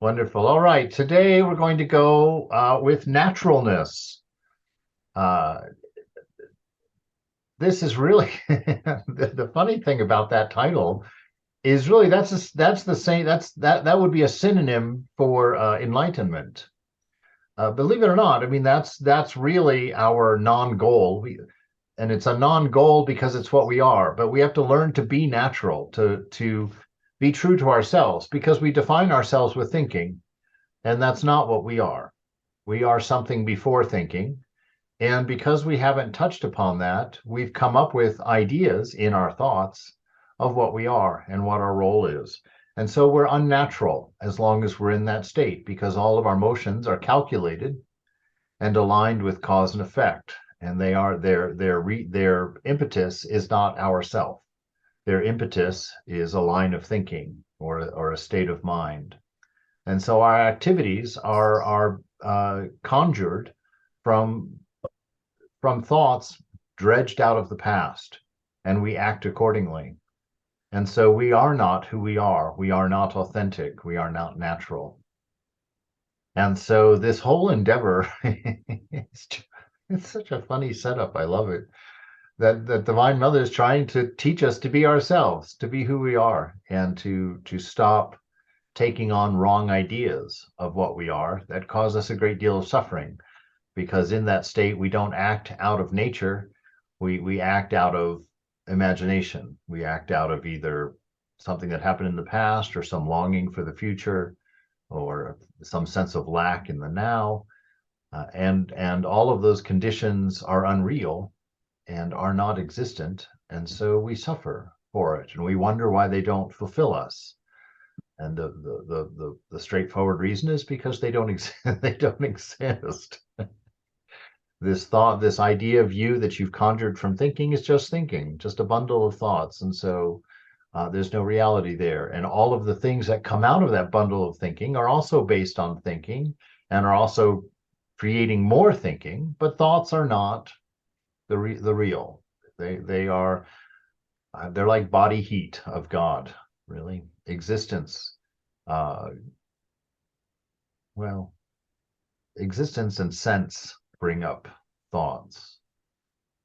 Wonderful. All right. Today we're going to go with naturalness. Uh, this is really the funny thing about that title is really that's the same that would be a synonym for enlightenment. Believe it or not, I mean that's really our non-goal. And it's a non-goal because it's what we are. But we have to learn to be natural, to be true to ourselves, because we define ourselves with thinking, and that's not what we are. We are something before thinking. And because we haven't touched upon that, we've come up with ideas in our thoughts of what we are and what our role is. And so we're unnatural as long as we're in that state because all of our motions are calculated and aligned with cause and effect. And they are their impetus is not our self. Their impetus is a line of thinking or a state of mind. And so our activities are conjured from from thoughts dredged out of the past, and we act accordingly. And so we are not who we are. We are not authentic. We are not natural. And so this whole endeavor, it's such a funny setup. I love it. That Divine Mother is trying to teach us to be ourselves, to be who we are, and to stop taking on wrong ideas of what we are that cause us a great deal of suffering. Because in that state, we don't act out of nature. We act out of imagination. We act out of either something that happened in the past or some longing for the future or some sense of lack in the now. And all of those conditions are unreal and are not existent. And so we suffer for it and we wonder why they don't fulfill us. And the straightforward reason is because they don't exist. They don't exist. This thought, this idea of you that you've conjured from thinking, just a bundle of thoughts. And so there's no reality there. And all of the things that come out of that bundle of thinking are also based on thinking and are also creating more thinking, but thoughts are not the real. They are they're like body heat of God, really. Existence. Uh, well, existence and sense bring up thoughts.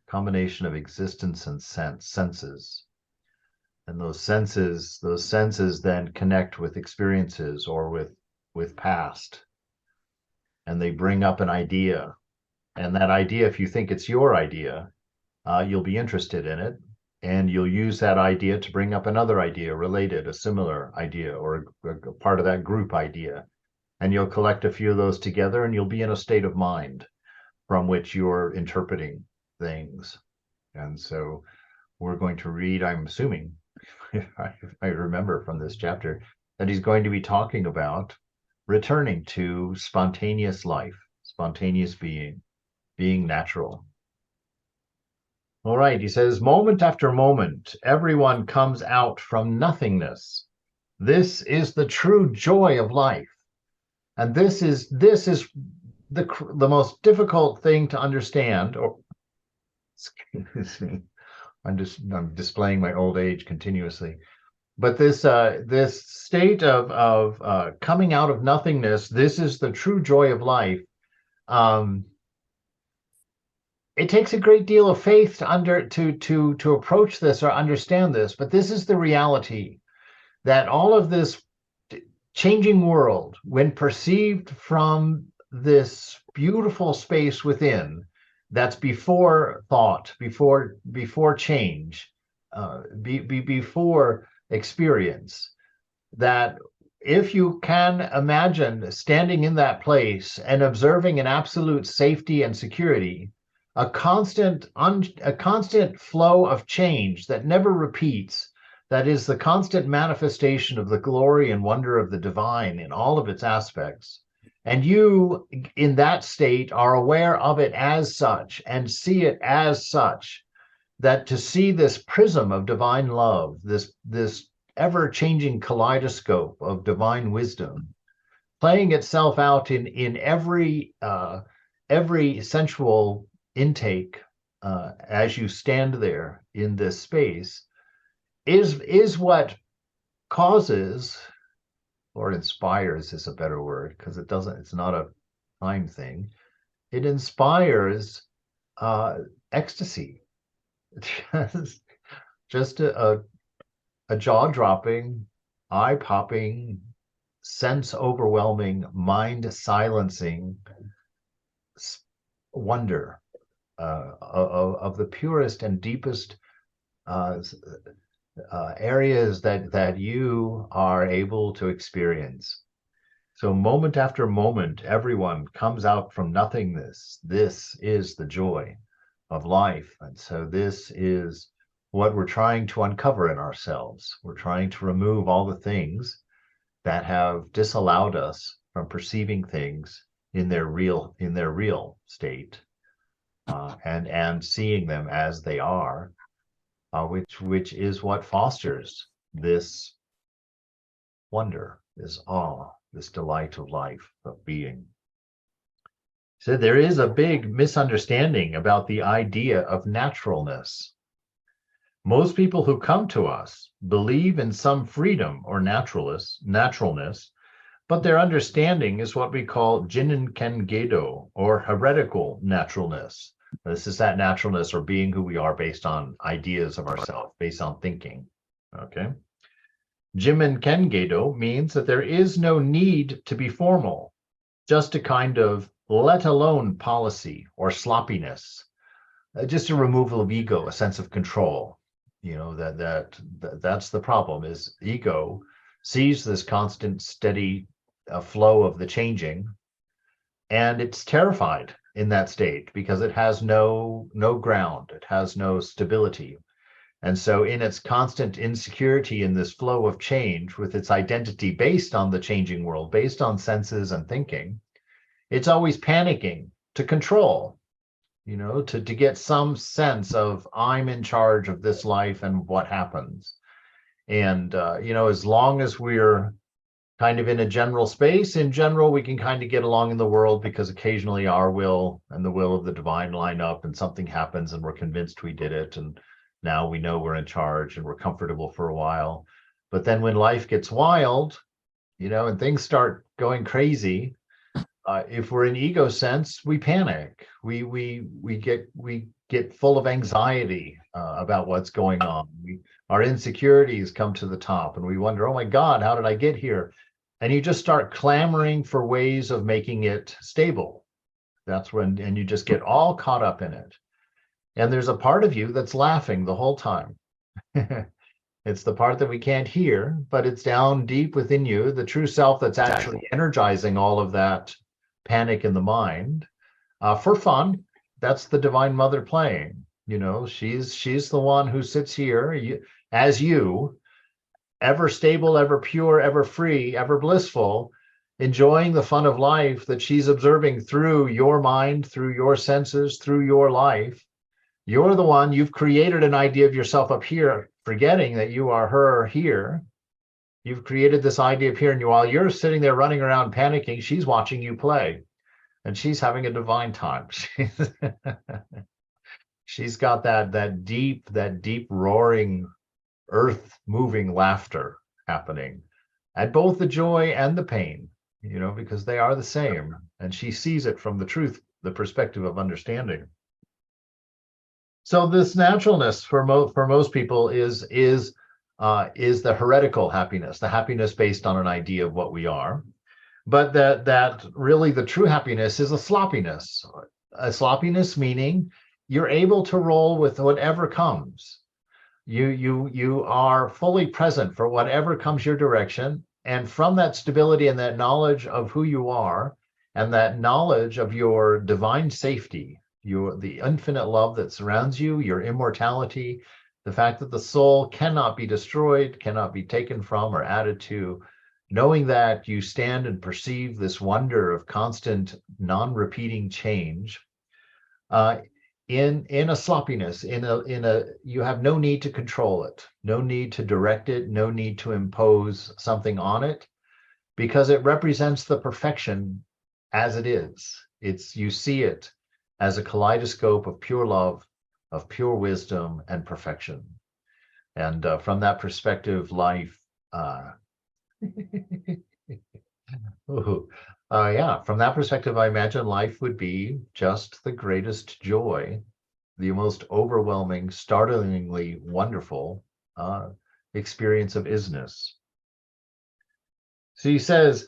Combination of existence and senses. And those senses then connect with experiences or with past. And they bring up an idea. And that idea, if you think it's your idea, you'll be interested in it. And you'll use that idea to bring up another idea related, a similar idea, or a part of that group idea. And you'll collect a few of those together and you'll be in a state of mind from which you're interpreting things. And so we're going to read, I'm assuming, if I remember from this chapter, that he's going to be talking about returning to spontaneous life, spontaneous being natural. All right, he says, moment after moment, everyone comes out from nothingness. This is the true joy of life. And this is the most difficult thing to understand, or excuse me, I'm displaying my old age continuously. But this state of coming out of nothingness, this is the true joy of life. Um, it takes a great deal of faith to approach this or understand this, but this is the reality that all of this changing world, when perceived from this beautiful space within, that's before thought, before change, before experience, that if you can imagine standing in that place and observing an absolute safety and security, a constant flow of change that never repeats, that is the constant manifestation of the glory and wonder of the divine in all of its aspects. And you, in that state, are aware of it as such and see it as such, that to see this prism of divine love, this ever-changing kaleidoscope of divine wisdom, playing itself out in every sensual intake as you stand there in this space, is what causes or inspires is a better word, because it's not a time thing. It inspires ecstasy. Just a jaw-dropping, eye-popping, sense-overwhelming, mind-silencing wonder of the purest and deepest areas that you are able to experience. So moment after moment, everyone comes out from nothingness. This is the joy of life. And so this is what we're trying to uncover in ourselves. We're trying to remove all the things that have disallowed us from perceiving things in their real state, and seeing them as they are, which is what fosters this wonder, this awe, this delight of life, of being. So there is a big misunderstanding about the idea of naturalness. Most people who come to us believe in some freedom or naturalness, but their understanding is what we call Jinin Kengedo, or heretical naturalness. This is that naturalness or being who we are based on ideas of ourselves, based on thinking. Okay. Jinin Kengedo means that there is no need to be formal, just a kind of let alone policy or sloppiness, just a removal of ego, a sense of control. You know, that's the problem, is ego sees this constant, steady flow of the changing, and it's terrified in that state because it has no ground, it has no stability. And so in its constant insecurity in this flow of change, with its identity based on the changing world, based on senses and thinking, it's always panicking to control, you know, to get some sense of I'm in charge of this life and what happens. And, you know, as long as we're kind of in a general space, in general, we can kind of get along in the world because occasionally our will and the will of the divine line up and something happens and we're convinced we did it. And now we know we're in charge and we're comfortable for a while. But then when life gets wild, you know, and things start going crazy, if we're in ego sense, we panic. We get full of anxiety about what's going on. Our insecurities come to the top, and we wonder, oh my God, how did I get here? And you just start clamoring for ways of making it stable. That's when, and you just get all caught up in it. And there's a part of you that's laughing the whole time. It's the part that we can't hear, but it's down deep within you, the true self that's actually energizing all of that panic in the mind for fun. That's the Divine Mother playing. You know, she's the one who sits here as you, ever stable, ever pure, ever free, ever blissful, enjoying the fun of life that she's observing through your mind, through your senses, through your life. You're the one, you've created an idea of yourself up here, forgetting that you are her here. You've created this idea of here, and while you're sitting there running around panicking, she's watching you play, and she's having a divine time. She's got that deep roaring, earth-moving laughter happening at both the joy and the pain, you know, because they are the same, and she sees it from the truth, the perspective of understanding. So this naturalness for most people is the heretical happiness, the happiness based on an idea of what we are. But that really the true happiness is a sloppiness. A sloppiness meaning you're able to roll with whatever comes. You are fully present for whatever comes your direction. And from that stability and that knowledge of who you are, and that knowledge of your divine safety, the infinite love that surrounds you, your immortality, the fact that the soul cannot be destroyed, cannot be taken from or added to, knowing that you stand and perceive this wonder of constant, non-repeating change, in a sloppiness, you have no need to control it, no need to direct it, no need to impose something on it, because it represents the perfection as it is. You see it as a kaleidoscope of pure love, of pure wisdom and perfection. And from that perspective, life Ooh. Yeah, from that perspective, I imagine life would be just the greatest joy, the most overwhelming, startlingly wonderful uh, experience of isness. So he says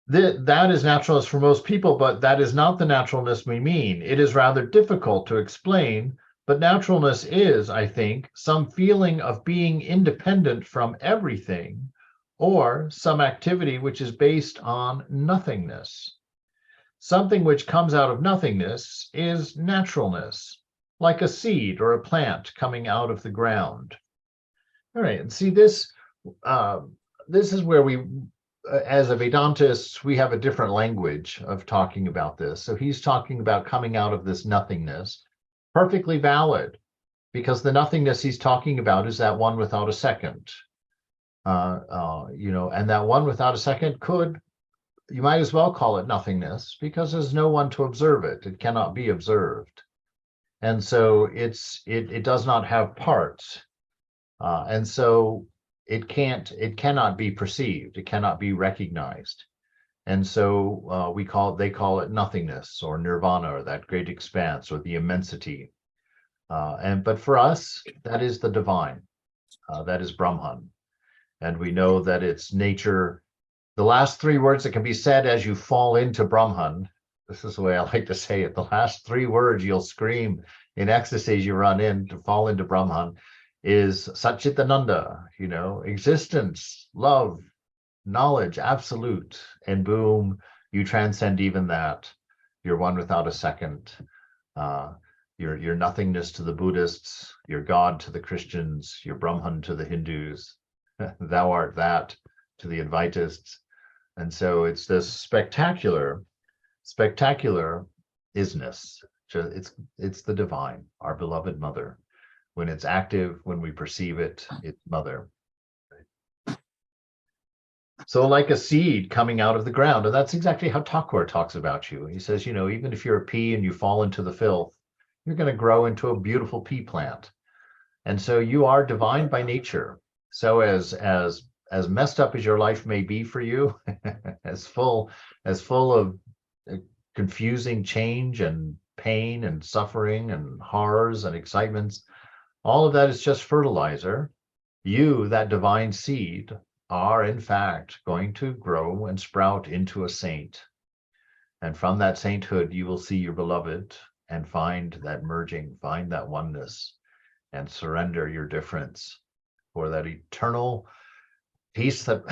that is naturalness for most people, but that is not the naturalness we mean. It is rather difficult to explain, but naturalness is, I think, some feeling of being independent from everything, or some activity which is based on nothingness. Something which comes out of nothingness is naturalness, like a seed or a plant coming out of the ground. All right, and see this. Uh, this is where we, as a Vedantist, we have a different language of talking about this. So he's talking about coming out of this nothingness, perfectly valid, because the nothingness he's talking about is that one without a second. And that one without a second you might as well call it nothingness because there's no one to observe it. It cannot be observed. And so it does not have parts. And so it cannot be perceived. It cannot be recognized. And so they call it nothingness or nirvana or that great expanse or the immensity. But for us, that is the divine. That is Brahman. And we know that it's nature. The last three words that can be said as you fall into Brahman, this is the way I like to say it, the last three words you'll scream in ecstasy as you run in to fall into Brahman is Satchitananda, existence, love, knowledge, absolute. And boom, you transcend even that. You're one without a second. You're nothingness to the Buddhists, you're God to the Christians, you're Brahman to the Hindus, thou art that to the Advaitists. And so it's this spectacular isness. It's the divine, our beloved mother. When it's active, when we perceive it, it's mother. So like a seed coming out of the ground, and that's exactly how Thakur talks about you. He says, even if you're a pea and you fall into the filth, you're going to grow into a beautiful pea plant. And so you are divine by nature. So as messed up as your life may be for you, as full of confusing change and pain and suffering and horrors and excitements, all of that is just fertilizer. You, that divine seed, are in fact going to grow and sprout into a saint. And from that sainthood, you will see your beloved and find that merging, find that oneness, and surrender your difference for that eternal peace that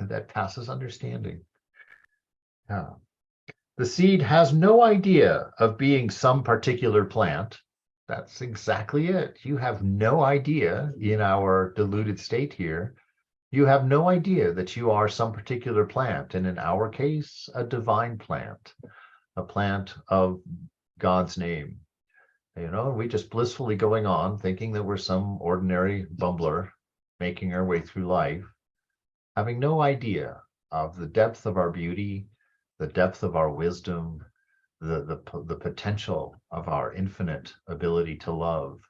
that passes understanding. Yeah. The seed has no idea of being some particular plant. That's exactly it. You have no idea in our deluded state here. You have no idea that you are some particular plant. And in our case, a divine plant, a plant of God's name. We just blissfully going on thinking that we're some ordinary bumbler making our way through life, having no idea of the depth of our beauty, the depth of our wisdom, the potential of our infinite ability to love,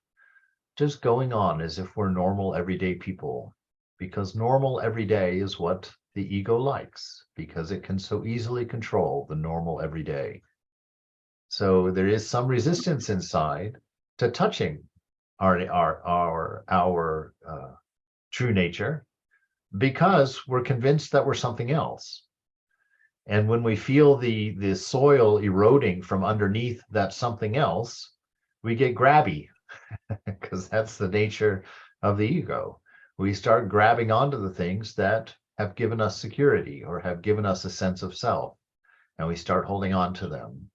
just going on as if we're normal everyday people, because normal everyday is what the ego likes, because it can so easily control the normal everyday. So there is some resistance inside to touching our true nature, because we're convinced that we're something else. And when we feel the soil eroding from underneath that something else, we get grabby, because that's the nature of the ego. We start grabbing onto the things that have given us security or have given us a sense of self, and we start holding on to them.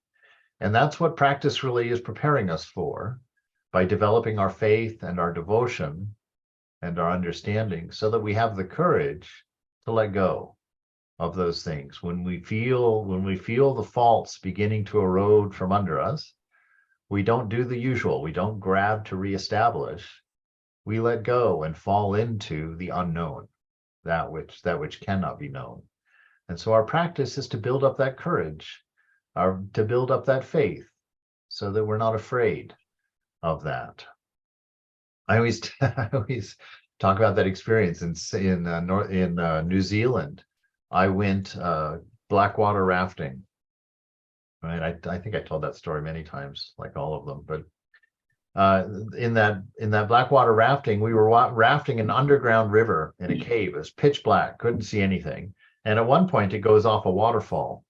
And that's what practice really is preparing us for, by developing our faith and our devotion and our understanding, so that we have the courage to let go of those things. When we feel the faults beginning to erode from under us, we don't do the usual. We don't grab to reestablish. We let go and fall into the unknown, that which cannot be known. And so our practice is to build up that courage, to build up that faith, so that we're not afraid of that. I always talk about that experience in New Zealand. I went Blackwater rafting. Right, I think I told that story many times, like all of them. But in that Blackwater rafting, we were rafting an underground river in a cave. It was pitch black, couldn't see anything. And at one point, it goes off a waterfall.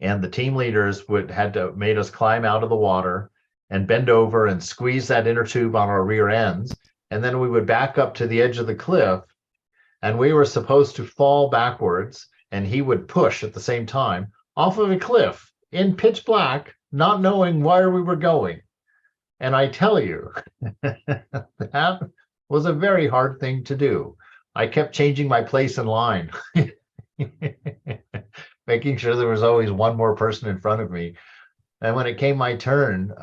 And the team leaders made us climb out of the water and bend over and squeeze that inner tube on our rear ends. And then we would back up to the edge of the cliff, and we were supposed to fall backwards, and he would push at the same time off of a cliff in pitch black, not knowing where we were going. And I tell you, that was a very hard thing to do. I kept changing my place in line, making sure there was always one more person in front of me. And when it came my turn,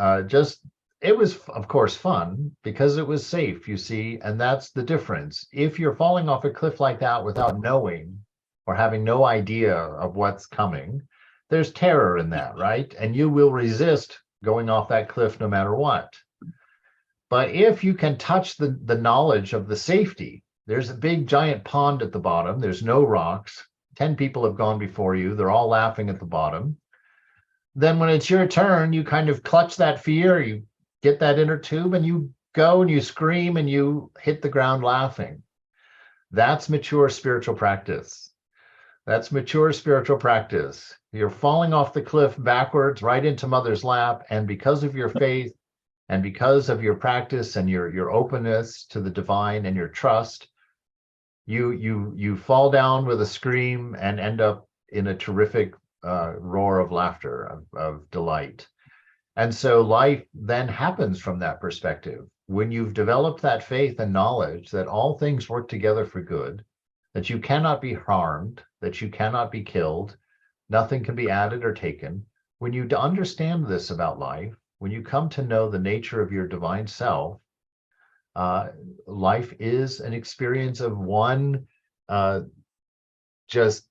it was, of course, fun because it was safe, you see, and that's the difference. If you're falling off a cliff like that without knowing or having no idea of what's coming, there's terror in that, right? And you will resist going off that cliff no matter what. But if you can touch the knowledge of the safety, there's a big giant pond at the bottom, there's no rocks, 10 people have gone before you, they're all laughing at the bottom. Then when it's your turn, you kind of clutch that fear, you get that inner tube, and you go and you scream and you hit the ground laughing. That's mature spiritual practice. That's mature spiritual practice. You're falling off the cliff backwards right into Mother's lap, and because of your faith and because of your practice and your openness to the divine and your trust, you fall down with a scream and end up in a terrific roar of laughter, of delight. And so life then happens from that perspective. When you've developed that faith and knowledge that all things work together for good, that you cannot be harmed, that you cannot be killed, nothing can be added or taken. When you understand this about life, when you come to know the nature of your divine self, life is an experience of one just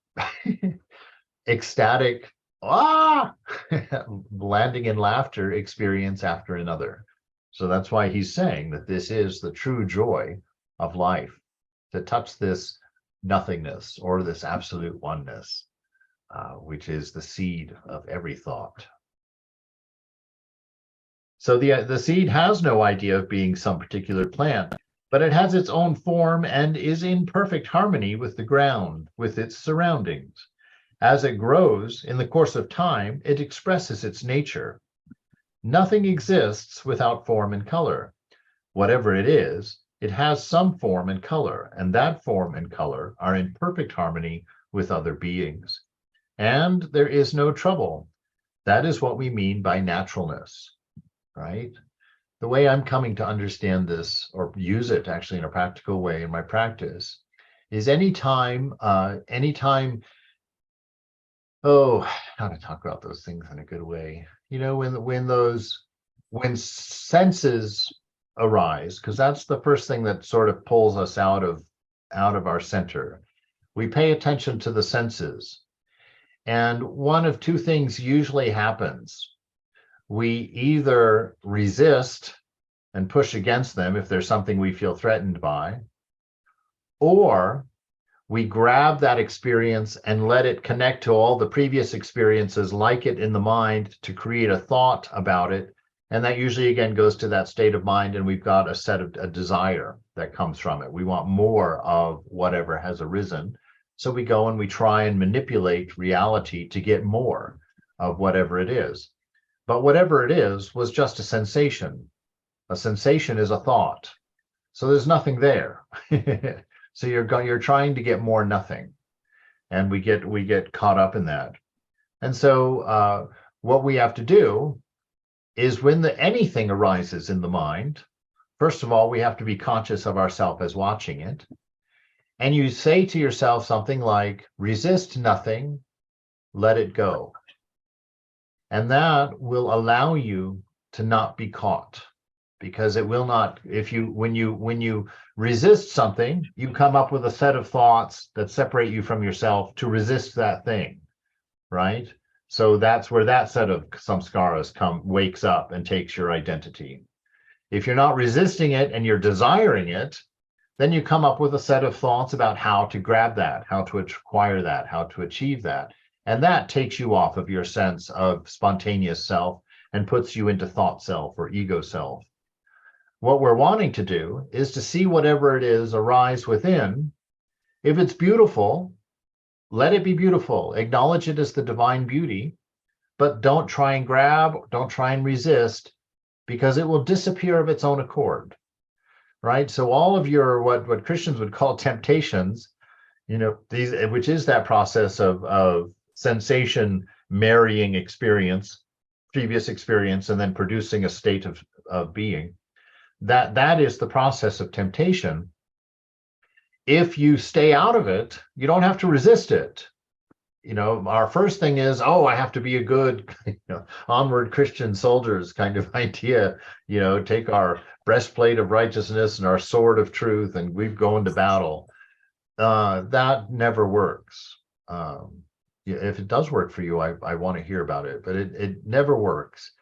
ecstatic, landing in laughter experience after another. So that's why he's saying that this is the true joy of life, to touch this nothingness or this absolute oneness, which is the seed of every thought. So the seed has no idea of being some particular plant, but it has its own form and is in perfect harmony with the ground, with its surroundings. As it grows, in the course of time, it expresses its nature. Nothing exists without form and color. Whatever it is, it has some form and color, and that form and color are in perfect harmony with other beings. And there is no trouble. That is what we mean by naturalness, right? The way I'm coming to understand this, or use it actually in a practical way in my practice, is anytime, how to talk about those things in a good way. You know, when senses arise, because that's the first thing that sort of pulls us out of our center. We pay attention to the senses, and one of two things usually happens. We either resist and push against them if there's something we feel threatened by, or we grab that experience and let it connect to all the previous experiences, like it in the mind, to create a thought about it. And that usually, again, goes to that state of mind, and we've got a desire that comes from it. We want more of whatever has arisen. So we go and we try and manipulate reality to get more of whatever it is. But whatever it is was just a sensation. A sensation is a thought. So there's nothing there. So you're trying to get more nothing. And we get caught up in that. And so what we have to do is when anything arises in the mind, first of all, we have to be conscious of ourselves as watching it. And you say to yourself something like, resist nothing, let it go. And that will allow you to not be caught, because it will not, when you resist something, you come up with a set of thoughts that separate you from yourself to resist that thing, right? So that's where that set of samskaras wakes up and takes your identity. If you're not resisting it and you're desiring it, Then you come up with a set of thoughts about how to grab that, how to acquire that, how to achieve that. And that takes you off of your sense of spontaneous self and puts you into thought self or ego self. What we're wanting to do is to see whatever it is arise within. If it's beautiful, let it be beautiful. Acknowledge it as the divine beauty, but don't try and grab, don't try and resist, because it will disappear of its own accord. Right? So all of your what Christians would call temptations, these, which is that process of sensation marrying experience, previous experience, and then producing a state of being. That is the process of temptation. If you stay out of it, you don't have to resist it. Our first thing is, I have to be a good, onward Christian soldiers kind of idea, take our breastplate of righteousness and our sword of truth, and we've gone to battle. That never works. If it does work for you, I want to hear about it, but it never works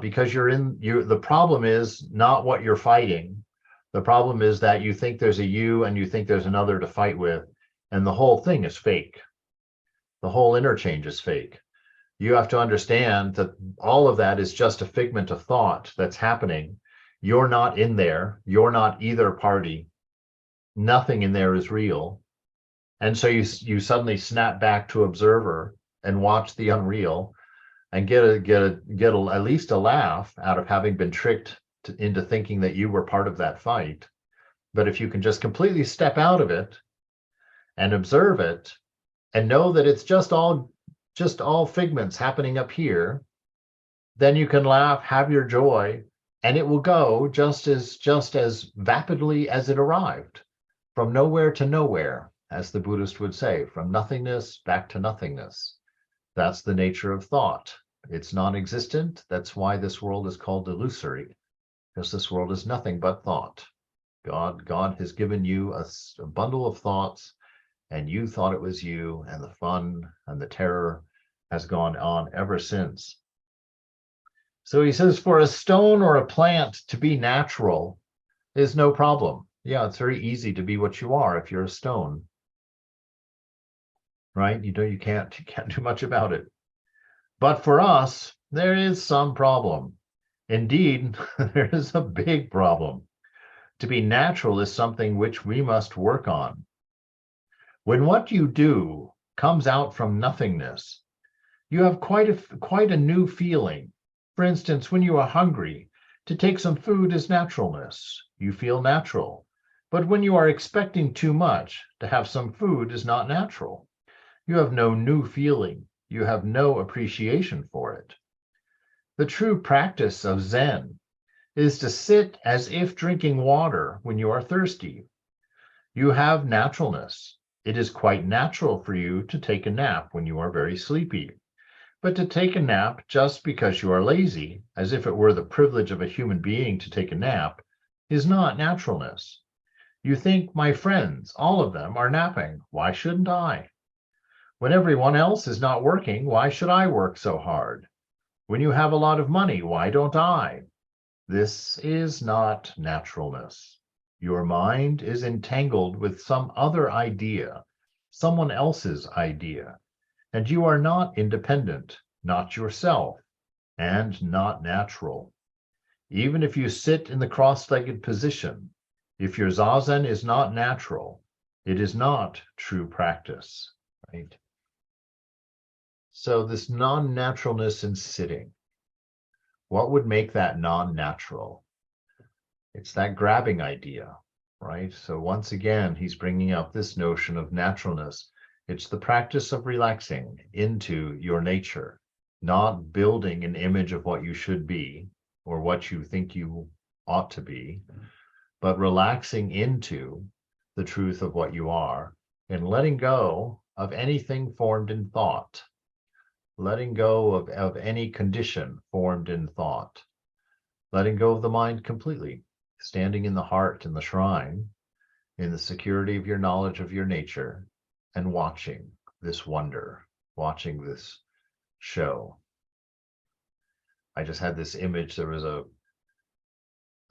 because the problem is not what you're fighting. The problem is that you think there's a you and you think there's another to fight with, and the whole thing is fake. The whole interchange is fake. You have to understand that all of that is just a figment of thought that's happening. You're not in there. You're not either party. Nothing in there is real. And so you suddenly snap back to observer and watch the unreal and get at least a laugh out of having been tricked into thinking that you were part of that fight. But if you can just completely step out of it and observe it and know that it's just all figments happening up here, then you can laugh, have your joy, and it will go just as vapidly as it arrived, from nowhere to nowhere, as the Buddhist would say, from nothingness back to nothingness. That's the nature of thought. It's non-existent. That's why this world is called illusory, because this world is nothing but thought. God has given you a bundle of thoughts, and you thought it was you, and the fun and the terror has gone on ever since. So he says, for a stone or a plant to be natural is no problem. Yeah, it's very easy to be what you are if you're a stone, right? You can't do much about it. But for us, there is some problem. Indeed, there is a big problem. To be natural is something which we must work on. When what you do comes out from nothingness, you have quite a new feeling. For instance, when you are hungry, to take some food is naturalness. You feel natural. But when you are expecting too much, to have some food is not natural. You have no new feeling. You have no appreciation for it. The true practice of Zen is to sit as if drinking water when you are thirsty. You have naturalness. It is quite natural for you to take a nap when you are very sleepy. But to take a nap just because you are lazy, as if it were the privilege of a human being to take a nap, is not naturalness. You think, my friends, all of them are napping. Why shouldn't I? When everyone else is not working, why should I work so hard? When you have a lot of money, why don't I? This is not naturalness. Your mind is entangled with some other idea, someone else's idea, and you are not independent, not yourself, and not natural. Even if you sit in the cross-legged position, if your zazen is not natural, it is not true practice, right? So this non-naturalness in sitting, what would make that non-natural? It's that grabbing idea, right? So once again, he's bringing up this notion of naturalness. It's the practice of relaxing into your nature, not building an image of what you should be or what you think you ought to be, but relaxing into the truth of what you are and letting go of anything formed in thought, letting go of any condition formed in thought, letting go of the mind completely, standing in the heart in the shrine, in the security of your knowledge of your nature, and watching this wonder, watching this show. I just had this image. There was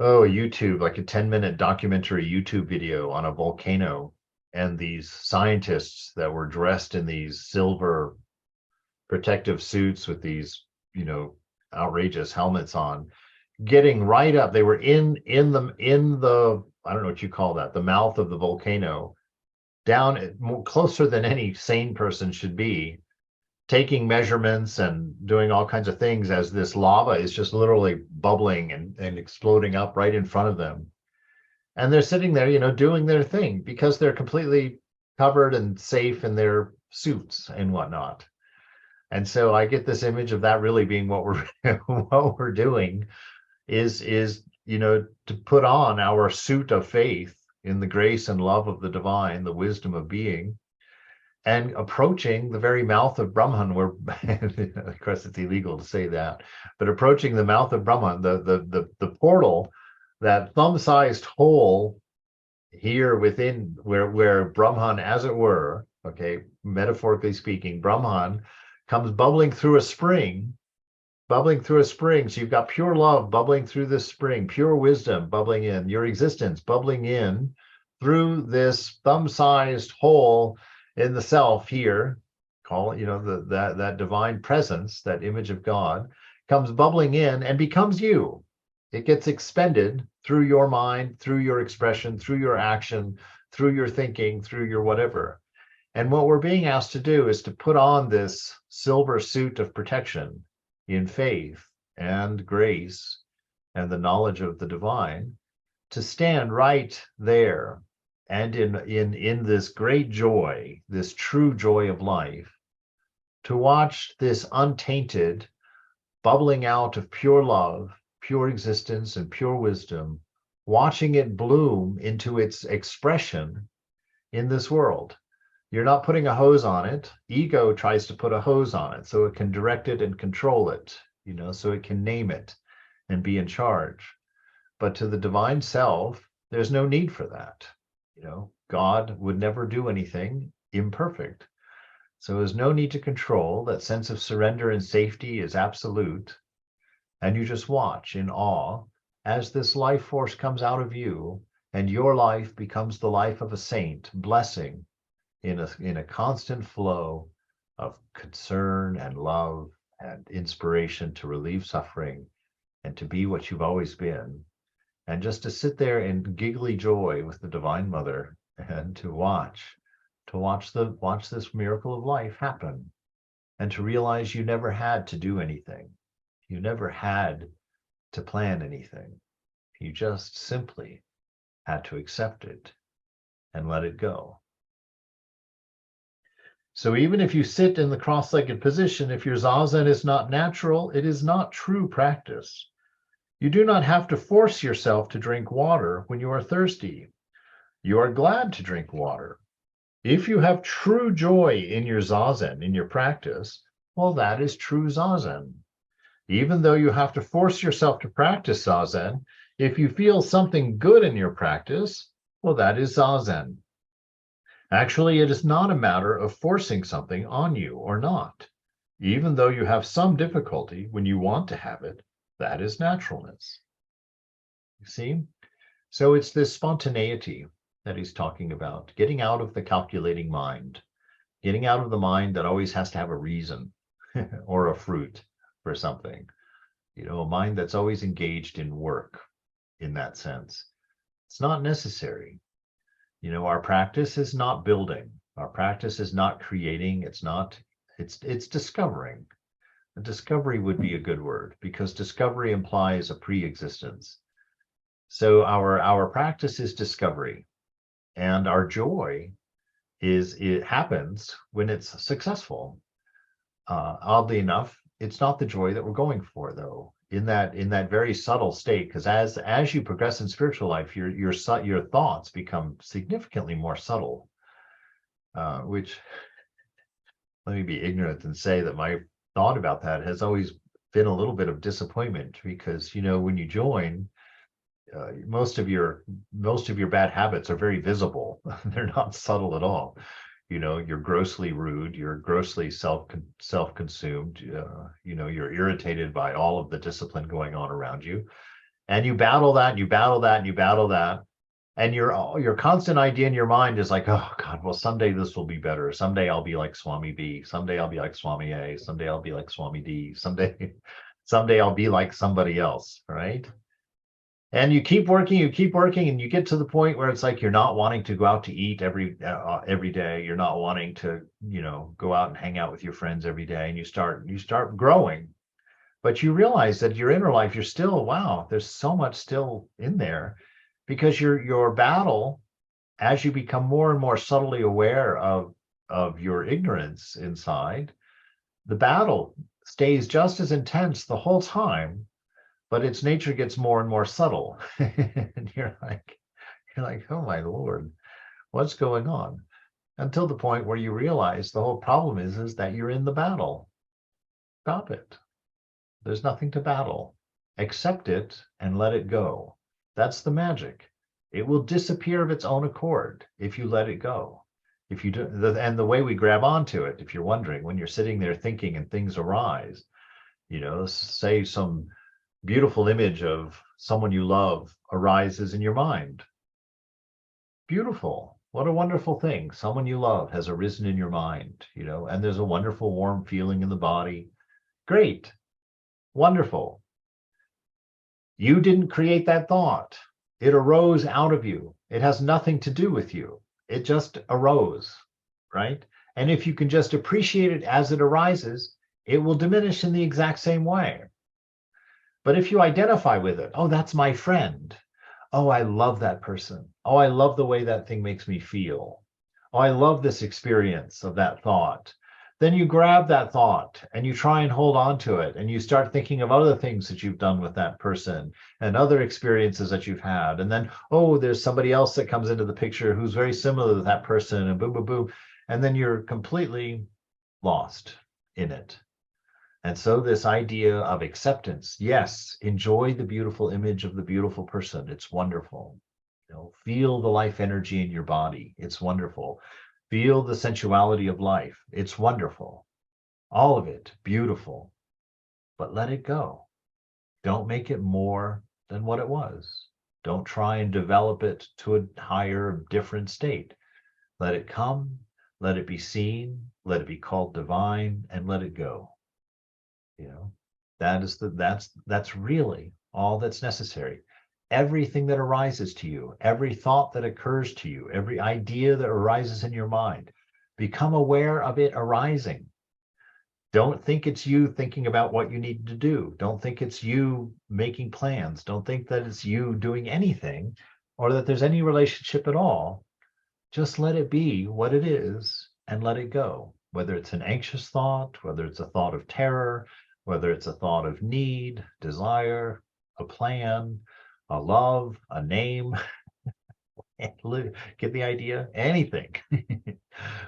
Oh, YouTube, like a 10-minute documentary YouTube video on a volcano, and these scientists that were dressed in these silver protective suits with these, you know, outrageous helmets on, getting right up. They were in the I don't know what you call that, the mouth of the volcano, down closer than any sane person should be, taking measurements and doing all kinds of things as this lava is just literally bubbling and exploding up right in front of them. And they're sitting there, you know, doing their thing because they're completely covered and safe in their suits and whatnot. And so I get this image of that really being what we're what we're doing is you know, to put on our suit of faith in the grace and love of the divine, the wisdom of being, and approaching the very mouth of Brahman, where of course it's illegal to say that, but approaching the mouth of Brahman, the portal, that thumb-sized hole here within where Brahman, as it were, okay, metaphorically speaking, Brahman comes bubbling through a spring, bubbling through a spring. So you've got pure love bubbling through this spring, pure wisdom bubbling in, your existence bubbling in through this thumb-sized hole in the self here. Call it, you know, that divine presence, that image of God, comes bubbling in and becomes you. It gets expended through your mind, through your expression, through your action, through your thinking, through your whatever. And what we're being asked to do is to put on this silver suit of protection in faith and grace and the knowledge of the divine, to stand right there and in this great joy, this true joy of life, to watch this untainted bubbling out of pure love, pure existence, and pure wisdom, watching it bloom into its expression in this world. You're not putting a hose on it. Ego tries to put a hose on it so it can direct it and control it, you know, so it can name it and be in charge. But to the divine self, there's no need for that. You know, God would never do anything imperfect. So there's no need to control. That sense of surrender and safety is absolute. And you just watch in awe as this life force comes out of you and your life becomes the life of a saint, blessing in a constant flow of concern and love and inspiration to relieve suffering and to be what you've always been, and just to sit there in giggly joy with the Divine Mother and to watch this miracle of life happen, and to realize you never had to do anything, you never had to plan anything, you just simply had to accept it and let it go. So even if you sit in the cross-legged position, if your zazen is not natural, it is not true practice. You do not have to force yourself to drink water when you are thirsty. You are glad to drink water. If you have true joy in your zazen, in your practice, well, that is true zazen. Even though you have to force yourself to practice zazen, if you feel something good in your practice, well, that is zazen. Actually, it is not a matter of forcing something on you or not. Even though you have some difficulty when you want to have it, that is naturalness. You see? So it's this spontaneity that he's talking about, getting out of the calculating mind, getting out of the mind that always has to have a reason or a fruit for something. You know, a mind that's always engaged in work in that sense. It's not necessary. You know, our practice is not building. Our practice is not creating. It's discovering. A discovery would be a good word, because discovery implies a pre-existence. So our practice is discovery, and our joy it happens when it's successful. Oddly enough, it's not the joy that we're going for, though. In that very subtle state, because as you progress in spiritual life, your thoughts become significantly more subtle. Which, let me be ignorant and say that my thought about that has always been a little bit of disappointment, because, you know, when you join, most of your bad habits are very visible. They're not subtle at all. You know, you're grossly rude, you're grossly self-consumed, you know, you're irritated by all of the discipline going on around you. And you battle that, you battle that, and you battle that. And your constant idea in your mind is like, oh God, well, someday this will be better. Someday I'll be like Swami B. Someday I'll be like Swami A. Someday I'll be like Swami D. Someday I'll be like somebody else, right? And you keep working, and you get to the point where it's like you're not wanting to go out to eat every day. You're not wanting to, go out and hang out with your friends every day, and you start growing. But you realize that your inner life, you're still, wow, there's so much still in there, because your battle, as you become more and more subtly aware of your ignorance inside, the battle stays just as intense the whole time, but its nature gets more and more subtle. And you're like, oh my Lord, what's going on? Until the point where you realize the whole problem is that you're in the battle. Stop it. There's nothing to battle. Accept it and let it go. That's the magic. It will disappear of its own accord if you let it go. If you do, and the way we grab onto it, if you're wondering, when you're sitting there thinking and things arise, say some beautiful image of someone you love arises in your mind. Beautiful. What a wonderful thing. Someone you love has arisen in your mind, and there's a wonderful warm feeling in the body. Great. Wonderful. You didn't create that thought. It arose out of you. It has nothing to do with you. It just arose, right? And if you can just appreciate it as it arises, it will diminish in the exact same way. But if you identify with it, oh, that's my friend. Oh, I love that person. Oh, I love the way that thing makes me feel. Oh, I love this experience of that thought. Then you grab that thought and you try and hold on to it, and you start thinking of other things that you've done with that person and other experiences that you've had. And then, oh, there's somebody else that comes into the picture who's very similar to that person, and boom, boom, boom. And then you're completely lost in it. And so this idea of acceptance, yes, enjoy the beautiful image of the beautiful person. It's wonderful. Feel the life energy in your body. It's wonderful. Feel the sensuality of life. It's wonderful. All of it, beautiful. But let it go. Don't make it more than what it was. Don't try and develop it to a higher, different state. Let it come, let it be seen, let it be called divine, and let it go. That's really all that's necessary. Everything that arises to you, every thought that occurs to you, every idea that arises in your mind, become aware of it arising. Don't think it's you thinking about what you need to do. Don't think it's you making plans. Don't think that it's you doing anything, or that there's any relationship at all. Just let it be what it is and let it go. Whether it's an anxious thought, whether it's a thought of terror, whether it's a thought of need, desire, a plan, a love, a name, get the idea? Anything.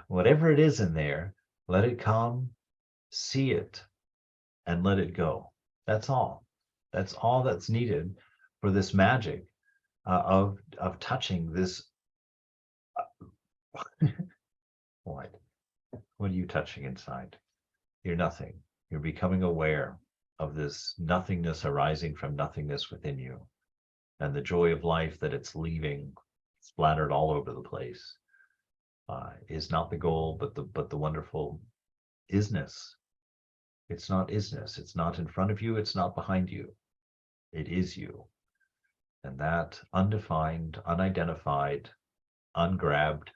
Whatever it is in there, let it come, see it, and let it go. That's all. That's all that's needed for this magic of touching this. What? What are you touching inside? You're nothing. You're becoming aware of this nothingness arising from nothingness within you, and the joy of life that it's leaving splattered all over the place is not the goal, but the wonderful isness. It's not isness. It's not in front of you. It's not behind you. It is you. And that undefined, unidentified, ungrabbed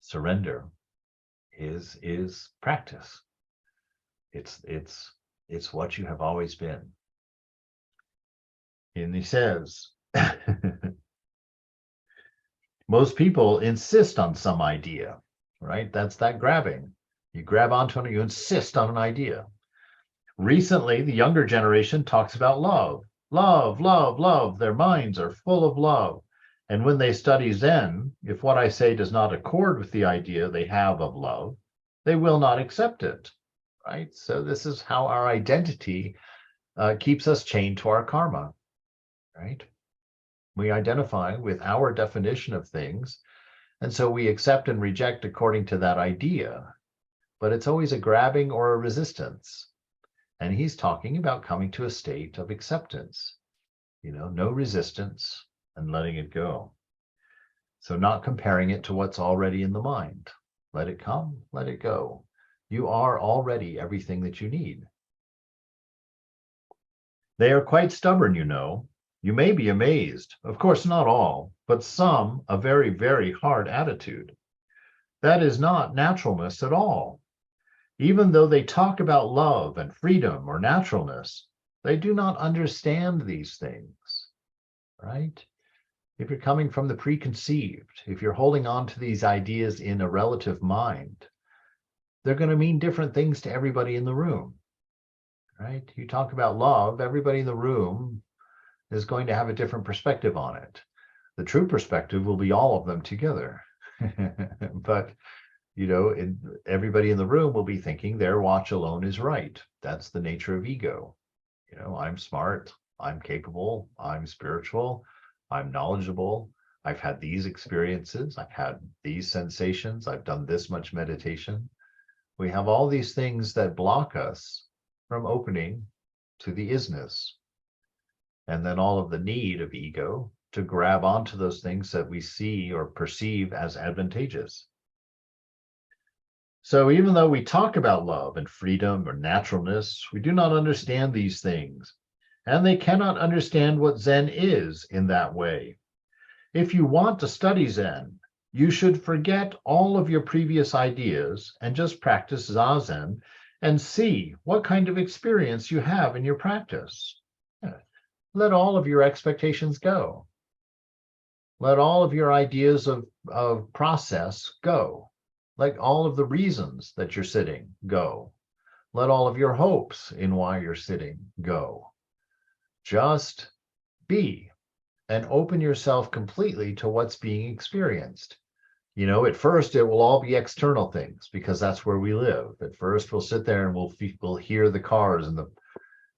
surrender is practice. It's what you have always been. And he says, most people insist on some idea, right? That's that grabbing. You grab onto it, you insist on an idea. Recently, the younger generation talks about love. Love, love, love. Their minds are full of love. And when they study Zen, if what I say does not accord with the idea they have of love, they will not accept it, right? So this is how our identity keeps us chained to our karma, right? We identify with our definition of things, and so we accept and reject according to that idea, but it's always a grabbing or a resistance. And he's talking about coming to a state of acceptance. no resistance and letting it go. So not comparing it to what's already in the mind. Let it come, let it go. You are already everything that you need. They are quite stubborn, You may be amazed. Of course, not all, but some a very, very hard attitude. That is not naturalness at all. Even though they talk about love and freedom or naturalness, they do not understand these things, right? If you're coming from the preconceived, if you're holding on to these ideas in a relative mind, they're going to mean different things to everybody in the room, right? You talk about love, everybody in the room is going to have a different perspective on it. The true perspective will be all of them together. But, everybody in the room will be thinking their watch alone is right. That's the nature of ego. I'm smart, I'm capable, I'm spiritual, I'm knowledgeable. I've had these experiences. I've had these sensations. I've done this much meditation. We have all these things that block us from opening to the isness. And then all of the need of ego to grab onto those things that we see or perceive as advantageous. So even though we talk about love and freedom or naturalness, we do not understand these things. And they cannot understand what Zen is in that way. If you want to study Zen, you should forget all of your previous ideas and just practice Zazen and see what kind of experience you have in your practice. Let all of your expectations go. Let all of your ideas of process go. Let all of the reasons that you're sitting go. Let all of your hopes in why you're sitting go. Just be and open yourself completely to what's being experienced. At first, it will all be external things because that's where we live. At first, we'll sit there and we'll hear the cars in the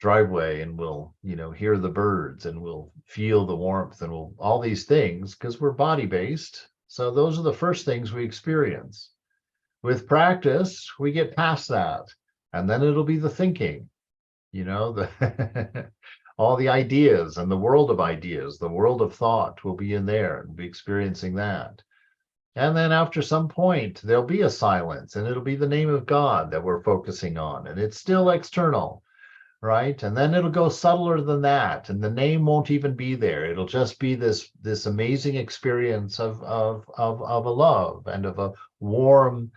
driveway, and we'll hear the birds, and we'll feel the warmth, and we'll all these things because we're body based. So those are the first things we experience. With practice, we get past that, and then it'll be the thinking, the all the ideas and the world of ideas, the world of thought will be in there and be experiencing that. And then after some point, there'll be a silence, and it'll be the name of God that we're focusing on, and it's still external. Right? And then it'll go subtler than that, and the name won't even be there. It'll just be this amazing experience of a love and of a warm,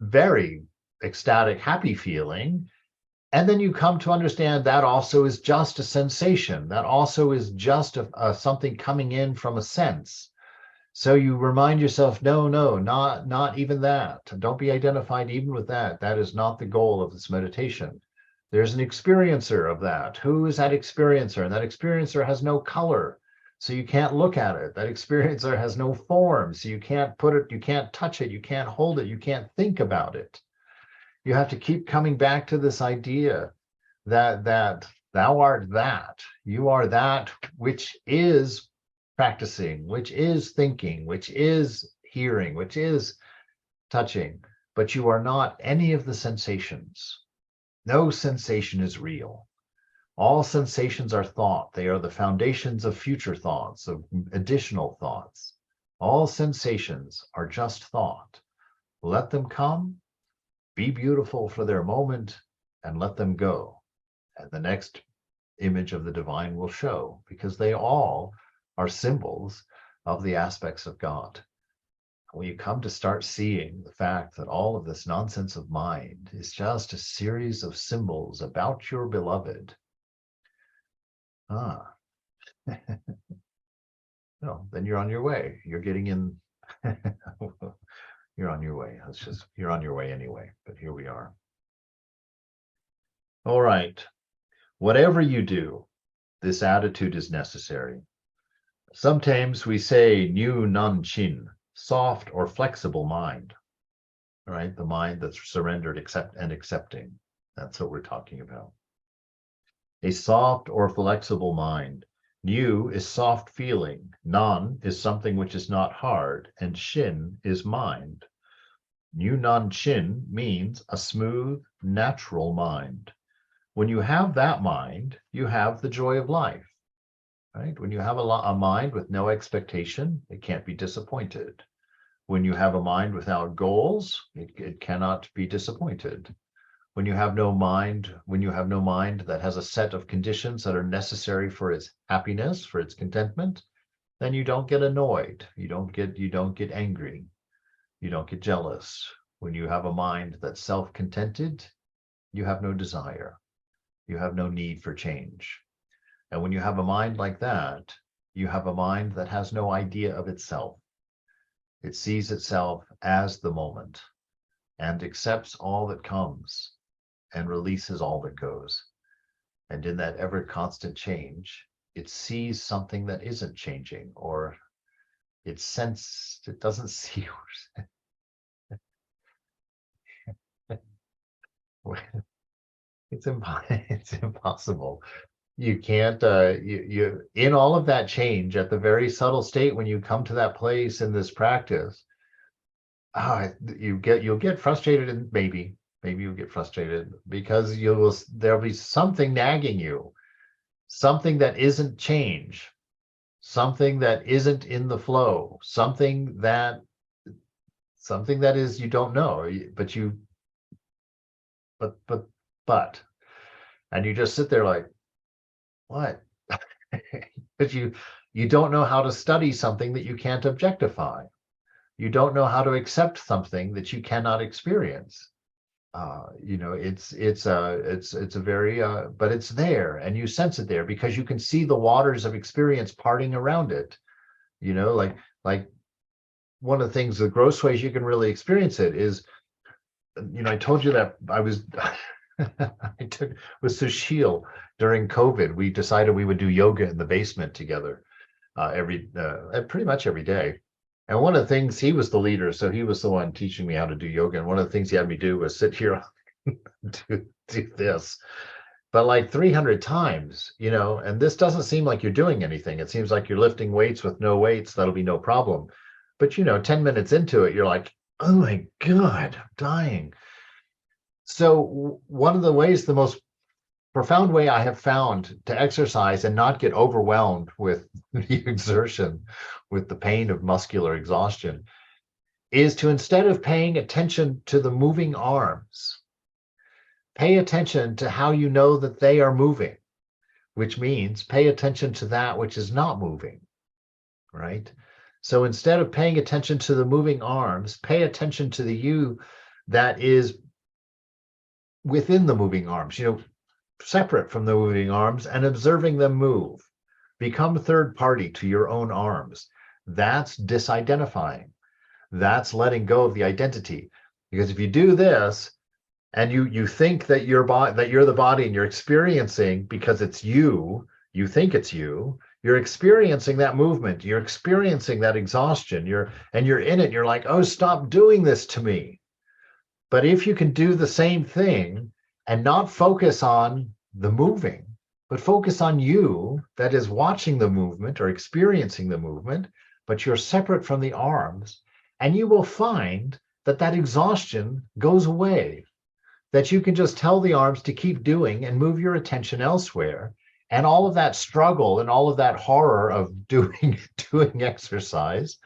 very ecstatic, happy feeling. And then you come to understand that also is just a sensation. That also is just something coming in from a sense. So you remind yourself, no, not even that. Don't be identified even with that. That is not the goal of this meditation. There's an experiencer of that. Who is that experiencer? And that experiencer has no color, so you can't look at it. That experiencer has no form, so you can't put it, you can't touch it, you can't hold it, you can't think about it. You have to keep coming back to this idea that thou art that. You are that which is practicing, which is thinking, which is hearing, which is touching, but you are not any of the sensations. No sensation is real. All sensations are thought. They are the foundations of future thoughts, of additional thoughts. All sensations are just thought. Let them come, be beautiful for their moment, and let them go. And the next image of the divine will show, because they all are symbols of the aspects of God. When you come to start seeing the fact that all of this nonsense of mind is just a series of symbols about your beloved, then you're on your way. You're getting in. You're on your way. You're on your way anyway, but here we are. All right. Whatever you do, this attitude is necessary. Sometimes we say Nyu Nan Chin, soft or flexible mind, right? The mind that's surrendered, accepting. That's what we're talking about. A soft or flexible mind. Nyu is soft feeling. Nan is something which is not hard, and Shin is mind. Nyu Nan Chin means a smooth, natural mind. When you have that mind, you have the joy of life. right? When you have a mind with no expectation, it can't be disappointed. When you have a mind without goals, it cannot be disappointed. When you have no mind that has a set of conditions that are necessary for its happiness, for its contentment, then you don't get annoyed. You don't get angry. You don't get jealous. When you have a mind that's self-contented, you have no desire. You have no need for change. And when you have a mind like that, you have a mind that has no idea of itself. It sees itself as the moment and accepts all that comes and releases all that goes. And in that ever constant change, it sees something that isn't changing, or it doesn't see. It's impossible. You can't, you in all of that change at the very subtle state, when you come to that place in this practice, you'll get frustrated, and maybe you'll get frustrated because there'll be something nagging you, something that isn't change, something that isn't in the flow, something that is, you don't know, but and you just sit there like, what? But you don't know how to study something that you can't objectify. You don't know how to accept something that you cannot experience. It's a very but it's there, and you sense it there because you can see the waters of experience parting around it. Like one of the things, the gross ways you can really experience it is, I told you that I was I took with Sushil during COVID. We decided we would do yoga in the basement together pretty much every day. And one of the things, he was the leader, so he was the one teaching me how to do yoga. And one of the things he had me do was sit here do this, but like 300 times, and this doesn't seem like you're doing anything. It seems like you're lifting weights with no weights. That'll be no problem. But 10 minutes into it, you're like, oh my God, I'm dying. So one of the ways, the most profound way I have found to exercise and not get overwhelmed with the exertion, with the pain of muscular exhaustion, is to, instead of paying attention to the moving arms, pay attention to how you know that they are moving, which means pay attention to that which is not moving, right? So instead of paying attention to the moving arms, pay attention to the you that is within the moving arms, separate from the moving arms, and observing them move. Become third party to your own arms. That's disidentifying. That's letting go of the identity. Because if you do this and you think that you're the body, and you're experiencing, because it's you think it's you're experiencing that movement, you're experiencing that exhaustion, you're in it, you're like, oh, stop doing this to me. But if you can do the same thing and not focus on the moving, but focus on you that is watching the movement or experiencing the movement, but you're separate from the arms, and you will find that exhaustion goes away, that you can just tell the arms to keep doing and move your attention elsewhere. And all of that struggle and all of that horror of doing exercise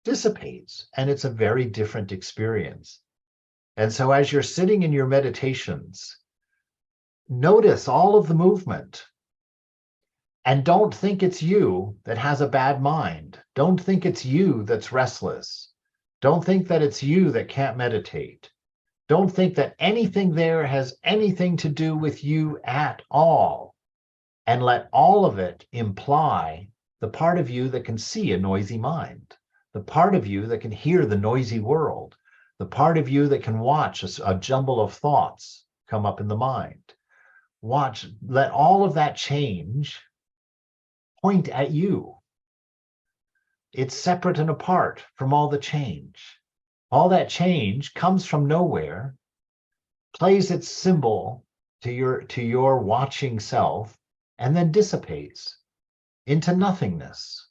dissipates, and it's a very different experience. And so as you're sitting in your meditations, notice all of the movement, and don't think it's you that has a bad mind. Don't think it's you that's restless. Don't think that it's you that can't meditate. Don't think that anything there has anything to do with you at all. And let all of it imply the part of you that can see a noisy mind, the part of you that can hear the noisy world, the part of you that can watch a jumble of thoughts come up in the mind. Let all of that change point at you. It's separate and apart from all the change. All that change comes from nowhere, plays its symbol to your watching self, and then dissipates into nothingness.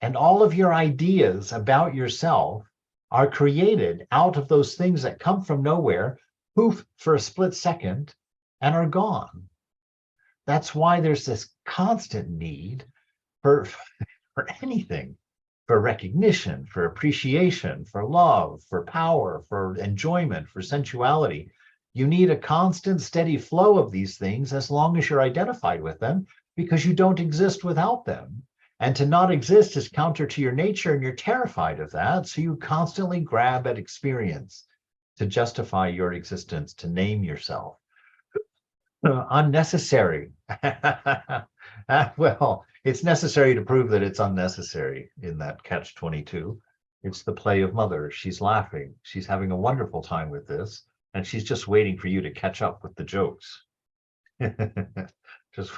And all of your ideas about yourself are created out of those things that come from nowhere, poof, for a split second, and are gone. That's why there's this constant need for, for anything, for recognition, for appreciation, for love, for power, for enjoyment, for sensuality. You need a constant, steady flow of these things as long as you're identified with them, because you don't exist without them. And to not exist is counter to your nature, and you're terrified of that. So you constantly grab at experience to justify your existence, to name yourself. Unnecessary. Well, it's necessary to prove that it's unnecessary in that catch-22. It's the play of mother. She's laughing. She's having a wonderful time with this, and she's just waiting for you to catch up with the jokes. Just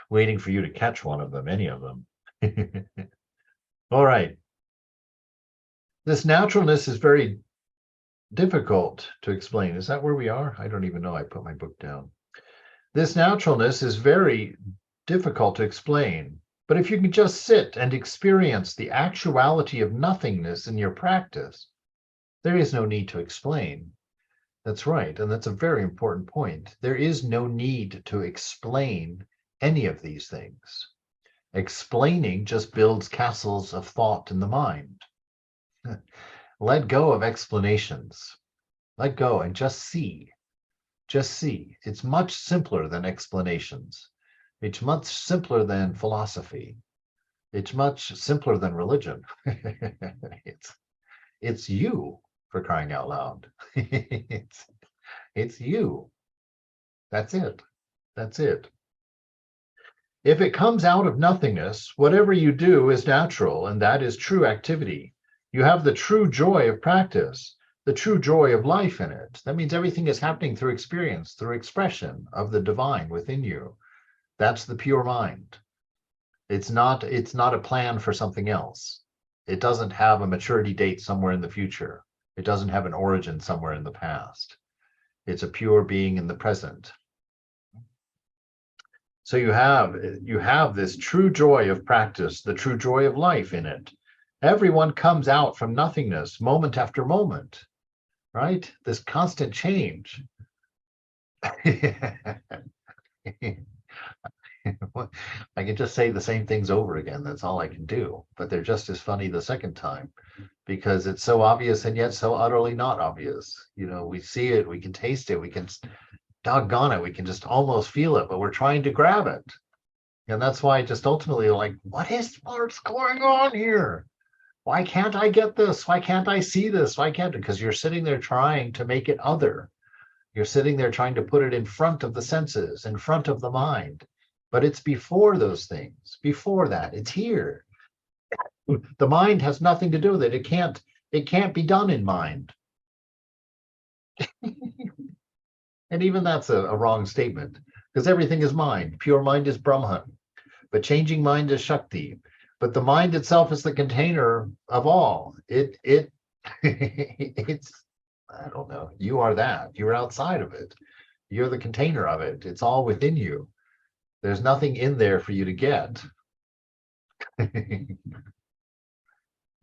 waiting for you to catch one of them, any of them. All right. This naturalness is very difficult to explain. Is that where we are? I don't even know. I put my book down. This naturalness is very difficult to explain, but if you can just sit and experience the actuality of nothingness in your practice, there is no need to explain. That's right, and that's a very important point. There is no need to explain any of these things. Explaining just builds castles of thought in the mind. Let go of explanations. Let go and just see. Just see. It's much simpler than explanations. It's much simpler than philosophy. It's much simpler than religion. It's you, for crying out loud. It's you. That's it. That's it. If it comes out of nothingness, whatever you do is natural, and that is true activity. You have the true joy of practice, the true joy of life in it. That means everything is happening through experience, through expression of the divine within you. That's the pure mind. It's not a plan for something else. It doesn't have a maturity date somewhere in the future. It doesn't have an origin somewhere in the past. It's a pure being in the present. So you have this true joy of practice, the true joy of life in it. Everyone comes out from nothingness moment after moment, right? This constant change. I can just say the same things over again. That's all I can do. But they're just as funny the second time, because it's so obvious and yet so utterly not obvious. You know, we see it, we can taste it, we can, doggone it, we can just almost feel it, but we're trying to grab it. And that's why just ultimately, like, what's going on here? Why can't I get this? Why can't I see this? Why can't? Because you're sitting there trying to make it other. You're sitting there trying to put it in front of the senses, in front of the mind. But it's before those things, before that, it's here. The mind has nothing to do with it. It can't be done in mind. And even that's a wrong statement, because everything is mind. Pure mind is Brahman, but changing mind is Shakti. But the mind itself is the container of all. It's, I don't know, you are that. You're outside of it. You're the container of it. It's all within you. There's nothing in there for you to get.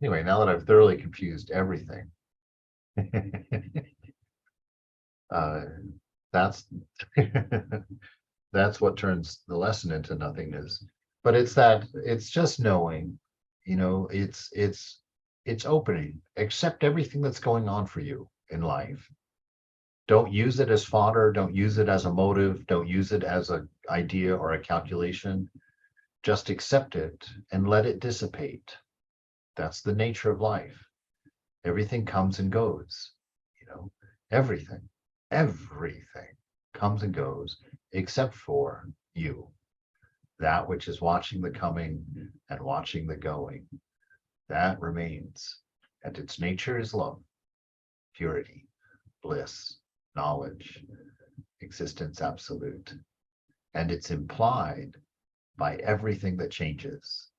Anyway, now that I've thoroughly confused everything, that's that's what turns the lesson into nothingness. But it's just knowing, you know, it's opening. Accept everything that's going on for you in life. Don't use it as fodder. Don't use it as a motive. Don't use it as an idea or a calculation. Just accept it and let it dissipate. That's the nature of life. Everything comes and goes, you know, everything comes and goes except for you, that which is watching the coming and watching the going. That remains, and its nature is love, purity, bliss, knowledge, existence absolute. And it's implied by everything that changes,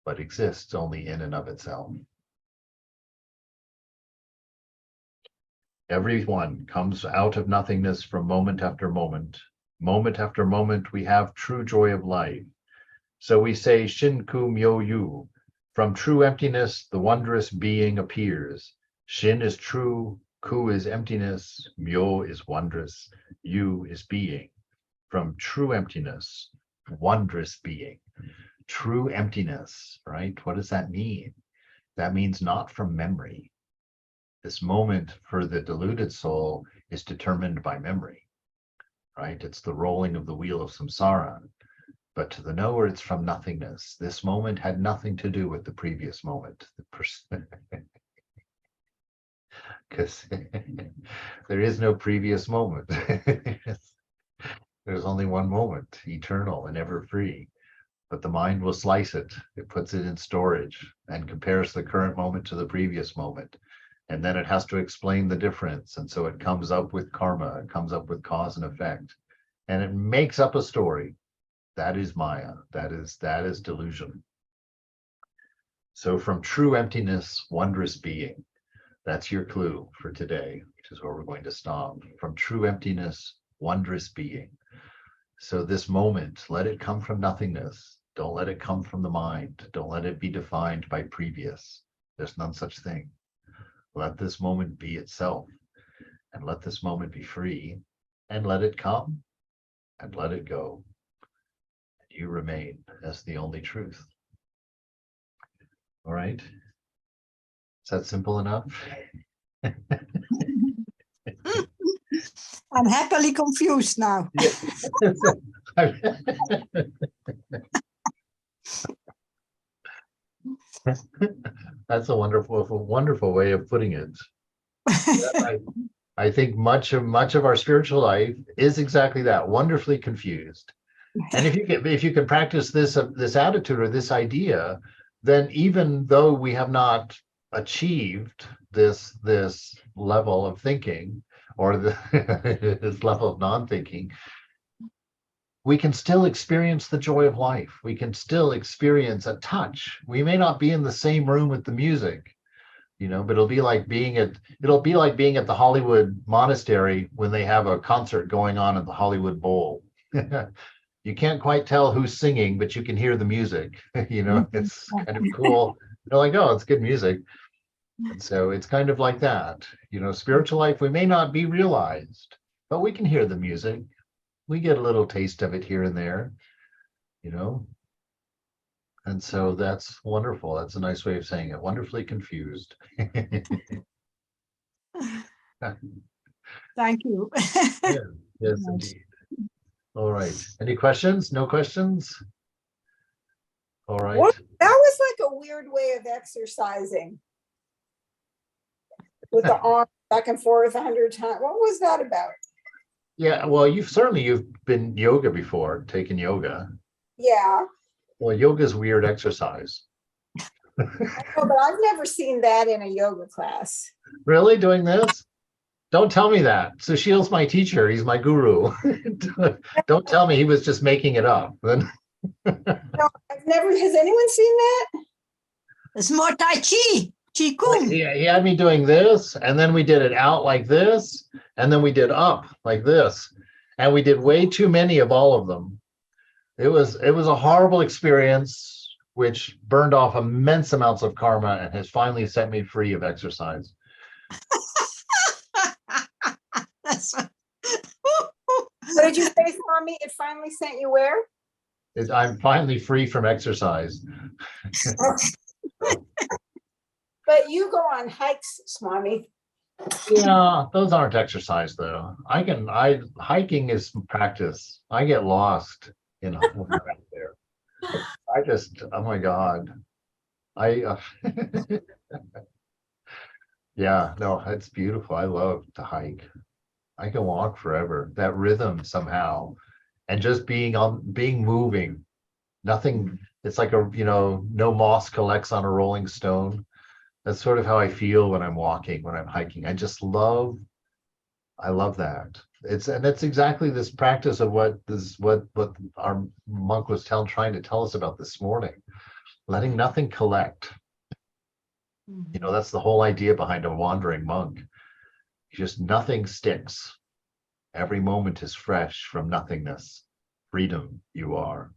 but exists only in and of itself. Everyone comes out of nothingness from moment after moment. Moment after moment, we have true joy of life. So we say, Shinku Myo Yu. From true emptiness, the wondrous being appears. Shin is true, Ku is emptiness, Myo is wondrous, Yu is being. From true emptiness, wondrous being. True emptiness, right? What does that mean? That means not from memory. This moment for the deluded soul is determined by memory, right? It's the rolling of the wheel of samsara. But to the knower, it's from nothingness. This moment had nothing to do with the previous moment. Because there is no previous moment. There's only one moment, eternal and ever free. But the mind will slice it. It puts it in storage and compares the current moment to the previous moment. And then it has to explain the difference. And so it comes up with karma, it comes up with cause and effect. And it makes up a story. That is Maya. That is delusion. So from true emptiness, wondrous being. That's your clue for today, which is where we're going to stop. From true emptiness, wondrous being. So this moment, let it come from nothingness. Don't let it come from the mind. Don't let it be defined by previous. There's none such thing. Let this moment be itself, and let this moment be free, and let it come, and let it go. And you remain as the only truth. All right? Is that simple enough? I'm happily confused now. That's a wonderful way of putting it. I think much of our spiritual life is exactly that, wonderfully confused. And if you can practice this attitude or this idea, then even though we have not achieved this level of thinking or this level of non-thinking, we can still experience the joy of life. We can still experience a touch. We may not be in the same room with the music, but it'll be like being at the Hollywood Monastery when they have a concert going on at the Hollywood Bowl. You can't quite tell who's singing, but you can hear the music. It's kind of cool. You're like, oh, it's good music. And so it's kind of like that. Spiritual life, we may not be realized, but we can hear the music. We get a little taste of it here and there, and so that's wonderful. That's a nice way of saying it. Wonderfully confused. Thank you. Yes, indeed. All right. Any questions? No questions? All right. That was like a weird way of exercising with the arm back and forth 100 times. What was that about? Yeah, well, you've been yoga before, taken yoga. Yeah. Well, yoga is weird exercise. I know, but I've never seen that in a yoga class. Really? Doing this? Don't tell me that. Sushil's my teacher. He's my guru. Don't tell me he was just making it up. No, I've never. Has anyone seen that? It's more Tai Chi. Chi Kung. Yeah, he had me doing this, and then we did it out like this, and then we did up like this, and we did way too many of all of them. It was a horrible experience, which burned off immense amounts of karma and has finally set me free of exercise. What did you say, Swami? It finally sent you where? I'm finally free from exercise. But you go on hikes, Swami. Yeah, those aren't exercise though. Hiking is practice. I get lost when I'm out there. Oh my God. Yeah, no, it's beautiful. I love to hike. I can walk forever. That rhythm somehow, and just being moving. Nothing, it's like no moss collects on a rolling stone. That's sort of how I feel when I'm walking, when I'm hiking. I love that. It's exactly this practice of what our monk was trying to tell us about this morning. Letting nothing collect. That's the whole idea behind a wandering monk. Just nothing sticks. Every moment is fresh from nothingness. Freedom you are.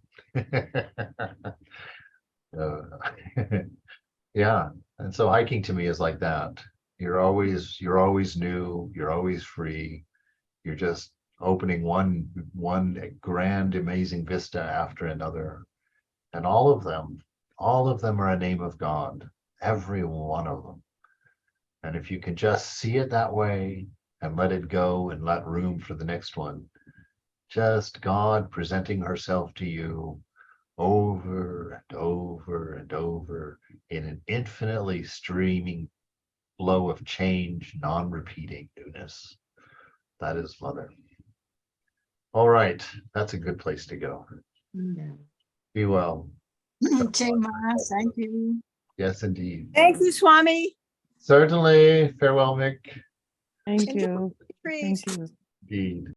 Yeah. And so hiking to me is like that. You're always new, you're always free. You're just opening one grand, amazing vista after another. And all of them are a name of God, every one of them. And if you can just see it that way and let it go and let room for the next one, just God presenting herself to you over and over and over in an infinitely streaming flow of change, non-repeating newness. That is Mother. All right, that's a good place to go. Be well. Chema, thank you. Yes, indeed. Thank you, Swami. Certainly. Farewell, Mick. Thank Enjoy you. the trees. Thank you. Indeed.